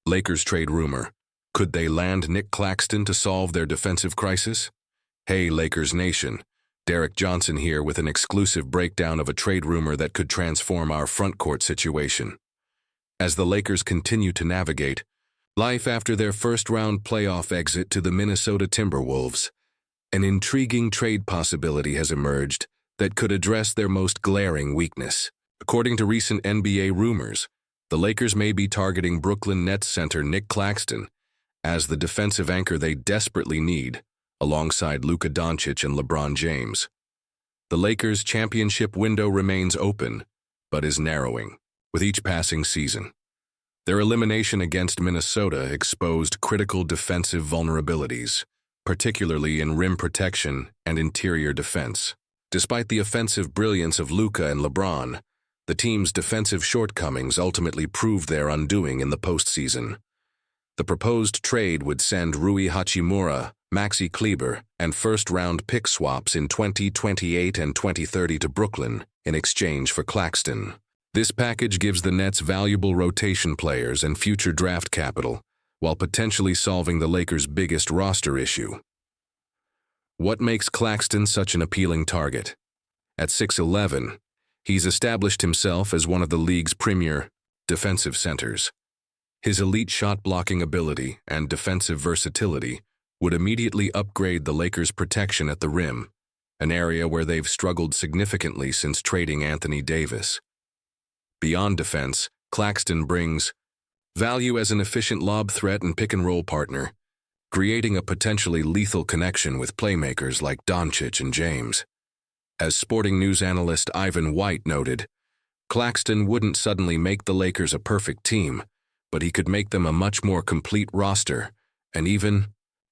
Lakers trade rumor. Could they land Nick Claxton to solve their defensive crisis? Hey, Lakers Nation. Derek Johnson here with an exclusive breakdown of a trade rumor that could transform our frontcourt situation. As the Lakers continue to navigate life after their first-round playoff exit to the Minnesota Timberwolves, an intriguing trade possibility has emerged that could address their most glaring weakness. According to recent NBA rumors, the Lakers may be targeting Brooklyn Nets center Nick Claxton as the defensive anchor they desperately need, alongside Luka Doncic and LeBron James. The Lakers' championship window remains open, but is narrowing with each passing season. Their elimination against Minnesota exposed critical defensive vulnerabilities, particularly in rim protection and interior defense. Despite the offensive brilliance of Luka and LeBron, the team's defensive shortcomings ultimately proved their undoing in the postseason. The proposed trade would send Rui Hachimura, Maxi Kleber, and first-round pick swaps in 2028 and 2030 to Brooklyn in exchange for Claxton. This package gives the Nets valuable rotation players and future draft capital, while potentially solving the Lakers' biggest roster issue. What makes Claxton such an appealing target? At 6'11", he's established himself as one of the league's premier defensive centers. His elite shot-blocking ability and defensive versatility would immediately upgrade the Lakers' protection at the rim, an area where they've struggled significantly since trading Anthony Davis. Beyond defense, Claxton brings value as an efficient lob threat and pick-and-roll partner, creating a potentially lethal connection with playmakers like Doncic and James. As Sporting News analyst Ivan White noted, Claxton wouldn't suddenly make the Lakers a perfect team, but he could make them a much more complete roster, and even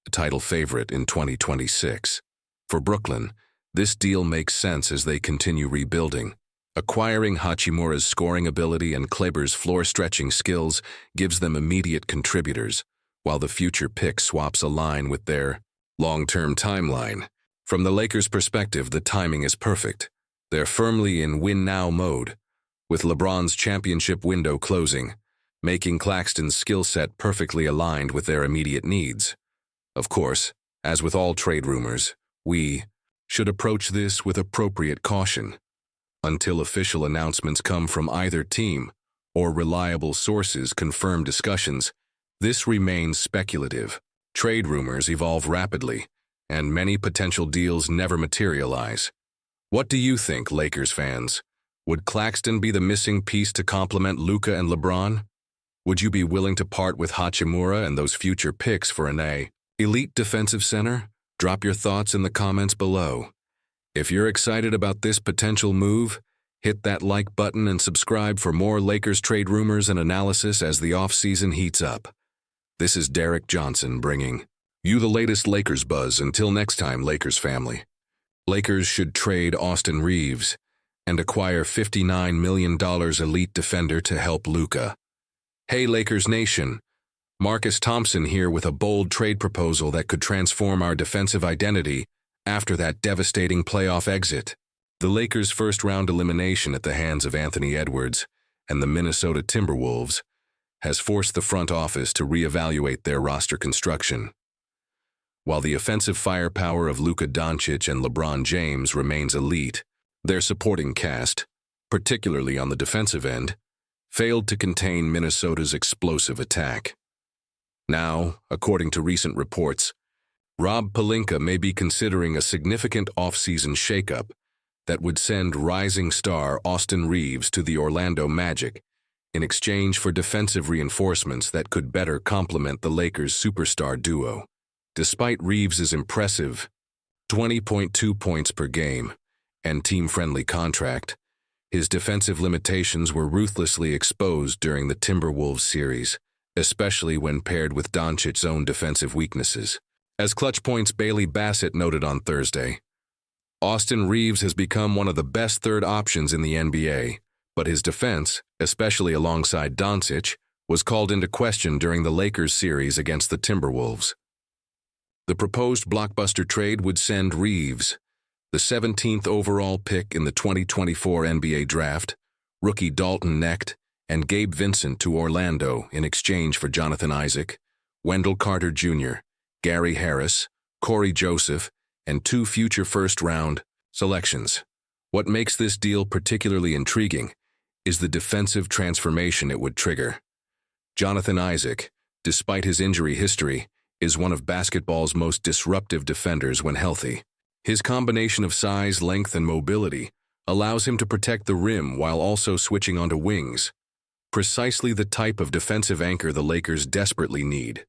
a title favorite in 2026. For Brooklyn, this deal makes sense as they continue rebuilding. Acquiring Hachimura's scoring ability and Kleber's floor-stretching skills gives them immediate contributors, while the future pick swaps align with their long-term timeline. From the Lakers' perspective, the timing is perfect. They're firmly in win-now mode, with LeBron's championship window closing, making Claxton's skill set perfectly aligned with their immediate needs. Of course, as with all trade rumors, we should approach this with appropriate caution. Until official announcements come from either team or reliable sources confirm discussions, this remains speculative. Trade rumors evolve rapidly, and many potential deals never materialize. What do you think, Lakers fans? Would Claxton be the missing piece to complement Luka and LeBron? Would you be willing to part with Hachimura and those future picks for an elite defensive center? Drop your thoughts in the comments below. If you're excited about this potential move, hit that like button and subscribe for more Lakers trade rumors and analysis as the offseason heats up. This is Derek Johnson bringing you the latest Lakers buzz. Until next time, Lakers family. Lakers should trade Austin Reeves and acquire $59 million elite defender to help Luka. Hey, Lakers Nation. Marcus Thompson here with a bold trade proposal that could transform our defensive identity after that devastating playoff exit. The Lakers' first-round elimination at the hands of Anthony Edwards and the Minnesota Timberwolves has forced the front office to reevaluate their roster construction. While the offensive firepower of Luka Doncic and LeBron James remains elite, their supporting cast, particularly on the defensive end, failed to contain Minnesota's explosive attack. Now, according to recent reports, Rob Pelinka may be considering a significant offseason shakeup that would send rising star Austin Reeves to the Orlando Magic in exchange for defensive reinforcements that could better complement the Lakers' superstar duo. Despite Reeves' impressive 20.2 points per game and team-friendly contract, his defensive limitations were ruthlessly exposed during the Timberwolves series, especially when paired with Doncic's own defensive weaknesses. As Clutch Point's Bailey Bassett noted on Thursday, Austin Reeves has become one of the best third options in the NBA, but his defense, especially alongside Doncic, was called into question during the Lakers series against the Timberwolves. The proposed blockbuster trade would send Reeves, the 17th overall pick in the 2024 NBA draft, rookie Dalton Knecht, and Gabe Vincent to Orlando in exchange for Jonathan Isaac, Wendell Carter Jr., Gary Harris, Corey Joseph, and 2 future first-round selections. What makes this deal particularly intriguing is the defensive transformation it would trigger. Jonathan Isaac, despite his injury history, is one of basketball's most disruptive defenders when healthy. His combination of size, length, and mobility allows him to protect the rim while also switching onto wings, precisely the type of defensive anchor the Lakers desperately need.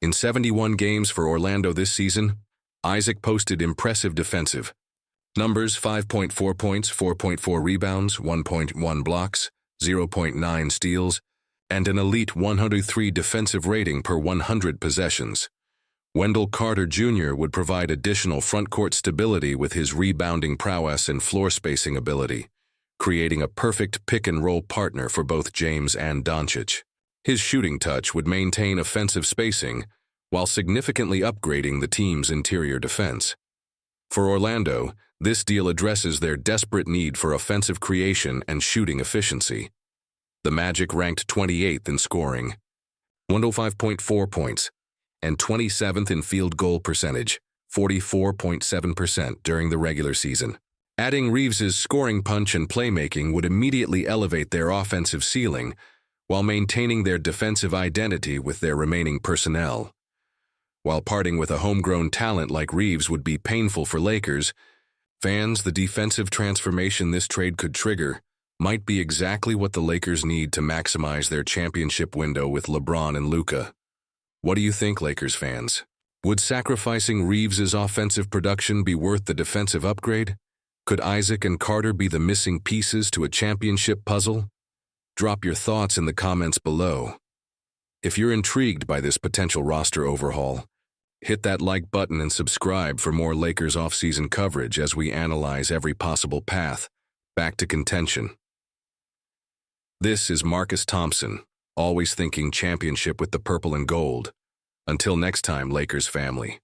In 71 games for Orlando this season, Isaac posted impressive defensive numbers: 5.4 points, 4.4 rebounds, 1.1 blocks, 0.9 steals, and an elite 103 defensive rating per 100 possessions. Wendell Carter Jr. would provide additional frontcourt stability with his rebounding prowess and floor spacing ability, creating a perfect pick-and-roll partner for both James and Doncic. His shooting touch would maintain offensive spacing while significantly upgrading the team's interior defense. For Orlando, this deal addresses their desperate need for offensive creation and shooting efficiency. The Magic ranked 28th in scoring, 105.4 points, and 27th in field goal percentage, 44.7% during the regular season. Adding Reeves's scoring punch and playmaking would immediately elevate their offensive ceiling while maintaining their defensive identity with their remaining personnel. While parting with a homegrown talent like Reeves would be painful for Lakers fans, the defensive transformation this trade could trigger might be exactly what the Lakers need to maximize their championship window with LeBron and Luka. What do you think, Lakers fans? Would sacrificing Reeves's offensive production be worth the defensive upgrade? Could Isaac and Carter be the missing pieces to a championship puzzle? Drop your thoughts in the comments below. If you're intrigued by this potential roster overhaul, hit that like button and subscribe for more Lakers offseason coverage as we analyze every possible path back to contention. This is Marcus Thompson, always thinking championship with the purple and gold. Until next time, Lakers family.